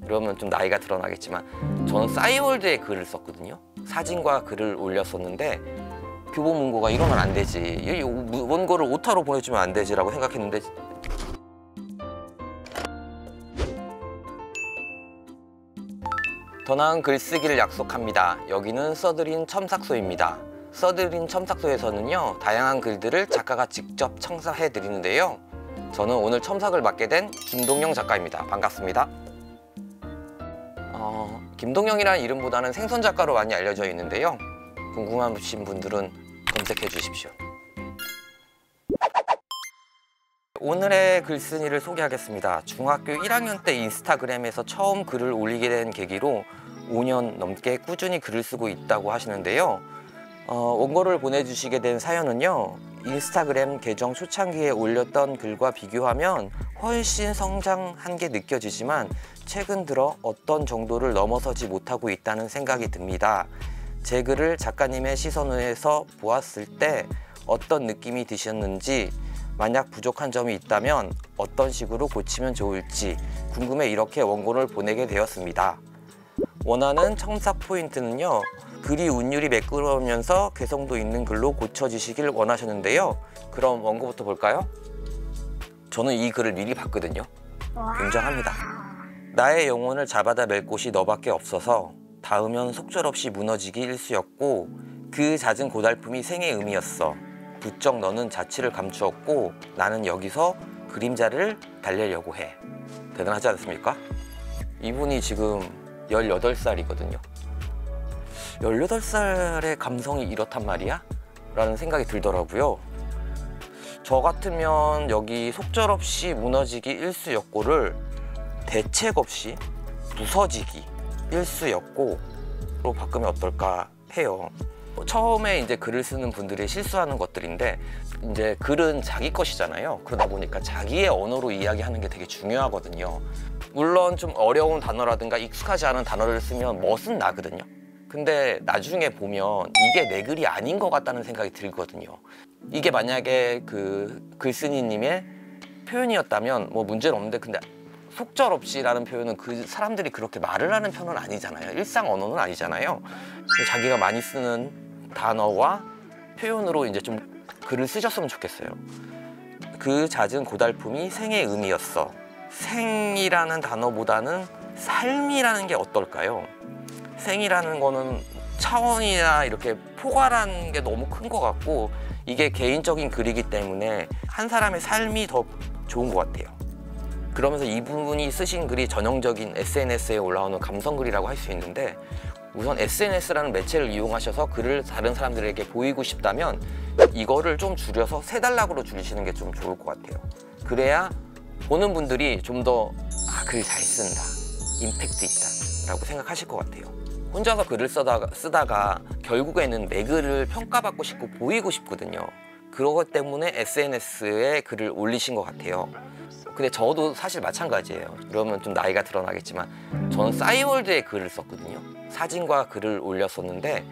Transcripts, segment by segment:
그러면 좀 나이가 드러나겠지만 저는 싸이월드에 글을 썼거든요. 사진과 글을 올렸었는데 교보문고가 이러면 안 되지, 이 원고를 오타로 보내주면 안 되지라고 생각했는데 더 나은 글쓰기를 약속합니다. 여기는 써드린 첨삭소입니다. 써드린 첨삭소에서는요, 다양한 글들을 작가가 직접 첨삭해 드리는데요. 저는 오늘 첨삭을 맡게 된 김동영 작가입니다. 반갑습니다. 김동영이라는 이름보다는 생선 작가로 많이 알려져 있는데요. 궁금하신 분들은 검색해 주십시오. 오늘의 글쓴이를 소개하겠습니다. 중학교 1학년 때 인스타그램에서 처음 글을 올리게 된 계기로 5년 넘게 꾸준히 글을 쓰고 있다고 하시는데요. 원고를 보내주시게 된 사연은요, 인스타그램 계정 초창기에 올렸던 글과 비교하면 훨씬 성장한 게 느껴지지만 최근 들어 어떤 정도를 넘어서지 못하고 있다는 생각이 듭니다. 제 글을 작가님의 시선에서 보았을 때 어떤 느낌이 드셨는지, 만약 부족한 점이 있다면 어떤 식으로 고치면 좋을지 궁금해 이렇게 원고를 보내게 되었습니다. 원하는 첨삭 포인트는요, 글이 운율이 매끄러우면서 개성도 있는 글로 고쳐지시길 원하셨는데요. 그럼 원고부터 볼까요? 저는 이 글을 미리 봤거든요. 굉장합니다. 나의 영혼을 잡아다 맬 곳이 너밖에 없어서 닿으면 속절없이 무너지기 일쑤였고, 그 잦은 고달픔이 생의 의미였어. 부쩍 너는 자취를 감추었고 나는 여기서 그림자를 달래려고 해. 대단하지 않습니까? 이분이 지금 18살이거든요. 18살의 감성이 이렇단 말이야? 라는 생각이 들더라고요. 저 같으면 여기 속절없이 무너지기 일쑤였고를 대책 없이 부서지기 일쑤였고로 바꾸면 어떨까 해요. 처음에 이제 글을 쓰는 분들이 실수하는 것들인데, 이제 글은 자기 것이잖아요. 그러다 보니까 자기의 언어로 이야기하는 게 되게 중요하거든요. 물론 좀 어려운 단어라든가 익숙하지 않은 단어를 쓰면 멋은 나거든요. 근데 나중에 보면 이게 내 글이 아닌 것 같다는 생각이 들거든요. 이게 만약에 그 글쓴이님의 표현이었다면 뭐 문제는 없는데, 근데 속절없이라는 표현은 그 사람들이 그렇게 말을 하는 표현은 아니잖아요. 일상 언어는 아니잖아요. 자기가 많이 쓰는 단어와 표현으로 이제 좀 글을 쓰셨으면 좋겠어요. 그 잦은 고달픔이 생의 의미였어. 생이라는 단어보다는 삶이라는 게 어떨까요? 생이라는 거는 차원이나 이렇게 포괄한 게 너무 큰 것 같고, 이게 개인적인 글이기 때문에 한 사람의 삶이 더 좋은 것 같아요. 그러면서 이분이 쓰신 글이 전형적인 SNS에 올라오는 감성글이라고 할 수 있는데, 우선 SNS라는 매체를 이용하셔서 글을 다른 사람들에게 보이고 싶다면 이거를 좀 줄여서 3단락으로 줄이시는 게 좀 좋을 것 같아요. 그래야 보는 분들이 좀 더 글 잘 쓴다, 임팩트 있다 라고 생각하실 것 같아요. 혼자서 글을 쓰다가 결국에는 내 글을 평가받고 싶고 보이고 싶거든요. 그것 때문에 SNS에 글을 올리신 것 같아요. 근데 저도 사실 마찬가지예요. 그러면 좀 나이가 드러나겠지만 저는 싸이월드에 글을 썼거든요. 사진과 글을 올렸었는데,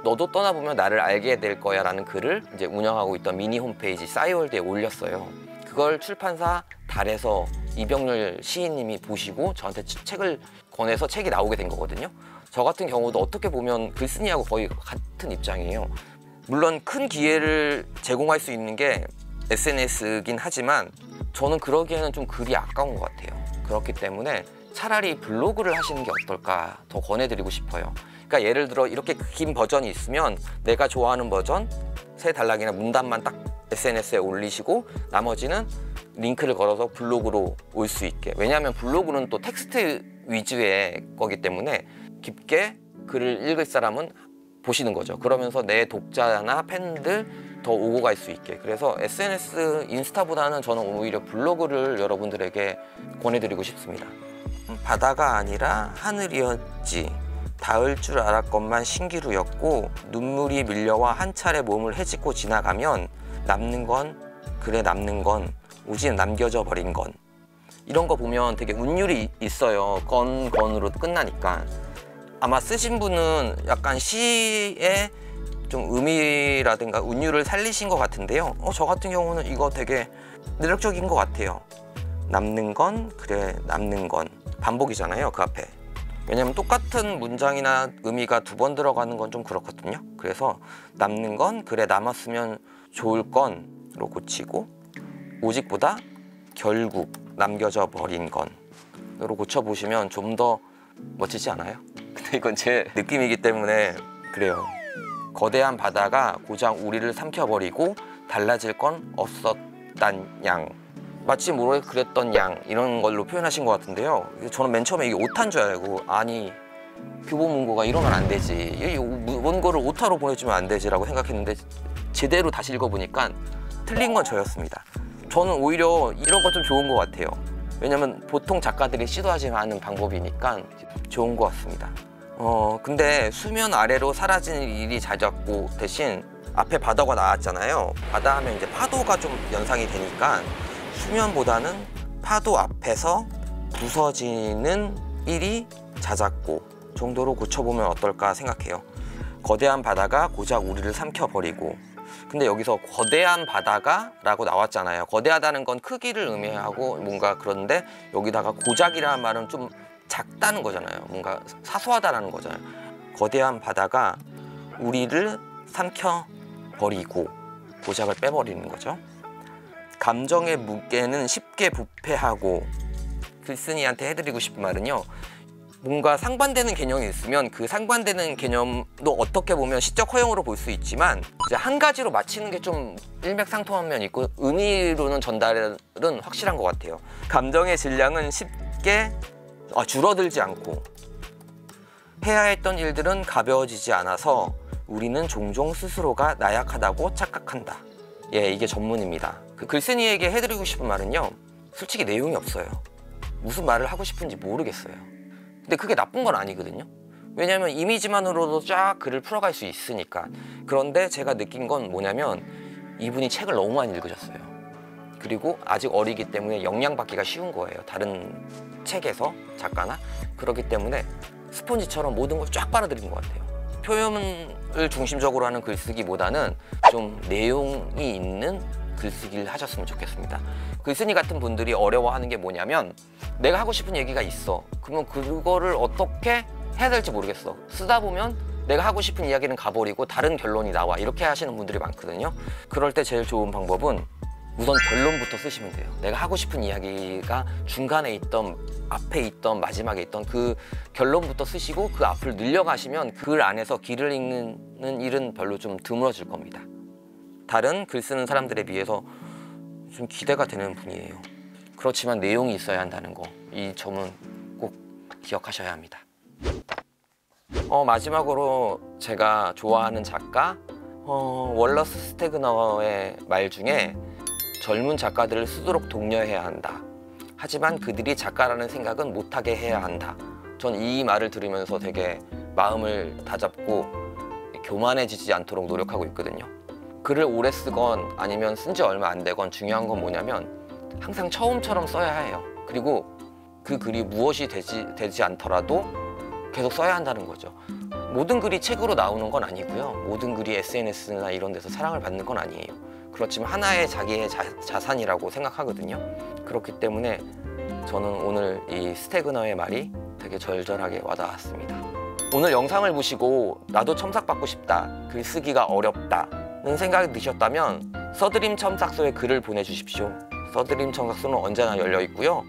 너도 떠나보면 나를 알게 될 거야 라는 글을 이제 운영하고 있던 미니 홈페이지 싸이월드에 올렸어요. 그걸 출판사 달에서 이병렬 시인님이 보시고 저한테 책을 권해서 책이 나오게 된 거거든요. 저 같은 경우도 어떻게 보면 글쓴이하고 거의 같은 입장이에요. 물론 큰 기회를 제공할 수 있는 게 SNS이긴 하지만 저는 그러기에는 좀 글이 아까운 것 같아요. 그렇기 때문에 차라리 블로그를 하시는 게 어떨까 더 권해드리고 싶어요. 그러니까 예를 들어 이렇게 긴 버전이 있으면 내가 좋아하는 버전 3단락이나 문단만 딱 SNS에 올리시고 나머지는 링크를 걸어서 블로그로 올 수 있게. 왜냐하면 블로그는 또 텍스트 위주의 거기 때문에 깊게 글을 읽을 사람은 보시는 거죠. 그러면서 내 독자나 팬들 더 오고 갈 수 있게. 그래서 SNS, 인스타보다는 저는 오히려 블로그를 여러분들에게 권해드리고 싶습니다. 바다가 아니라 하늘이었지. 닿을 줄 알았건만 신기루였고, 눈물이 밀려와 한 차례 몸을 헤집고 지나가면 남는 건, 그래 남는 건, 오직 남겨져 버린 건. 이런 거 보면 되게 운율이 있어요. 건으로 끝나니까. 아마 쓰신 분은 약간 시의 좀 의미라든가 운율을 살리신 것 같은데요. 저 같은 경우는 이거 되게 매력적인 것 같아요. 남는 건 그래 남는 건 반복이잖아요, 그 앞에. 왜냐면 똑같은 문장이나 의미가 두 번 들어가는 건 좀 그렇거든요. 그래서 남는 건 그래 남았으면 좋을 건으로 고치고, 오직보다 결국 남겨져 버린 건으로 고쳐보시면 좀 더 멋지지 않아요? 근데 이건 제 느낌이기 때문에 그래요. 거대한 바다가 고작 우리를 삼켜버리고 달라질 건 없었단 양, 마치 모래 그랬던 양, 이런 걸로 표현하신 것 같은데요. 저는 맨 처음에 이게 오타인 줄 알고, 아니 교보문고가 이러면 안 되지, 이 원고를 오타로 보내주면 안 되지라고 생각했는데 제대로 다시 읽어보니까 틀린 건 저였습니다. 저는 오히려 이런 거 좀 좋은 것 같아요. 왜냐면 보통 작가들이 시도하지 않은 방법이니까 좋은 것 같습니다. 근데 수면 아래로 사라지는 일이 잦았고, 대신 앞에 바다가 나왔잖아요. 바다 하면 이제 파도가 좀 연상이 되니까 수면보다는 파도 앞에서 부서지는 일이 잦았고 정도로 고쳐보면 어떨까 생각해요. 거대한 바다가 고작 우리를 삼켜버리고, 근데 여기서 거대한 바다가 라고 나왔잖아요. 거대하다는 건 크기를 의미하고 뭔가 그런데, 여기다가 고작이라는 말은 좀 작다는 거잖아요. 뭔가 사소하다라는 거잖아요. 거대한 바다가 우리를 삼켜버리고 고작을 빼버리는 거죠. 감정의 무게는 쉽게 부패하고, 글쓴이한테 해드리고 싶은 말은요, 뭔가 상반되는 개념이 있으면 그 상반되는 개념도 어떻게 보면 시적 허용으로 볼 수 있지만 이제 한 가지로 맞히는 게 좀 일맥상통한 면이 있고, 의미로는 전달은 확실한 것 같아요. 감정의 질량은 쉽게 줄어들지 않고, 해야 했던 일들은 가벼워지지 않아서 우리는 종종 스스로가 나약하다고 착각한다. 예, 이게 전문입니다. 그 글쓴이에게 해드리고 싶은 말은요, 솔직히 내용이 없어요. 무슨 말을 하고 싶은지 모르겠어요. 근데 그게 나쁜 건 아니거든요. 왜냐하면 이미지만으로도 쫙 글을 풀어갈 수 있으니까. 그런데 제가 느낀 건 뭐냐면, 이분이 책을 너무 많이 읽으셨어요. 그리고 아직 어리기 때문에 영향받기가 쉬운 거예요, 다른 책에서, 작가나. 그렇기 때문에 스폰지처럼 모든 걸 쫙 빨아들인 것 같아요. 표현을 중심적으로 하는 글쓰기보다는 좀 내용이 있는 글쓰기를 하셨으면 좋겠습니다. 글쓴이 같은 분들이 어려워하는 게 뭐냐면, 내가 하고 싶은 얘기가 있어. 그러면 그거를 어떻게 해야 될지 모르겠어. 쓰다 보면 내가 하고 싶은 이야기는 가버리고 다른 결론이 나와. 이렇게 하시는 분들이 많거든요. 그럴 때 제일 좋은 방법은 우선 결론부터 쓰시면 돼요. 내가 하고 싶은 이야기가 중간에 있던, 앞에 있던, 마지막에 있던 그 결론부터 쓰시고 그 앞을 늘려가시면 글 안에서 길을 읽는 일은 별로 좀 드물어질 겁니다. 다른 글 쓰는 사람들에 비해서 좀 기대가 되는 분이에요. 그렇지만 내용이 있어야 한다는 거, 이 점은 꼭 기억하셔야 합니다. 마지막으로 제가 좋아하는 작가 월러스 스테그너의 말 중에, 젊은 작가들을 쓰도록 독려해야 한다. 하지만 그들이 작가라는 생각은 못하게 해야 한다. 전 이 말을 들으면서 되게 마음을 다잡고 교만해지지 않도록 노력하고 있거든요. 글을 오래 쓰건 아니면 쓴 지 얼마 안 되건 중요한 건 뭐냐면, 항상 처음처럼 써야 해요. 그리고 그 글이 무엇이 되지 않더라도 계속 써야 한다는 거죠. 모든 글이 책으로 나오는 건 아니고요. 모든 글이 SNS나 이런 데서 사랑을 받는 건 아니에요. 그렇지만 하나의 자기의 자산이라고 생각하거든요. 그렇기 때문에 저는 오늘 이 스테그너의 말이 되게 절절하게 와닿았습니다. 오늘 영상을 보시고 나도 첨삭받고 싶다, 글쓰기가 어렵다는 생각이 드셨다면 써드림 첨삭소에 글을 보내주십시오. 써드림 첨삭소는 언제나 열려 있고요.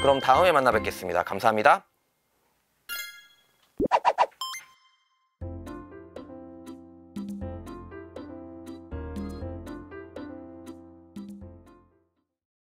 그럼 다음에 만나 뵙겠습니다. 감사합니다.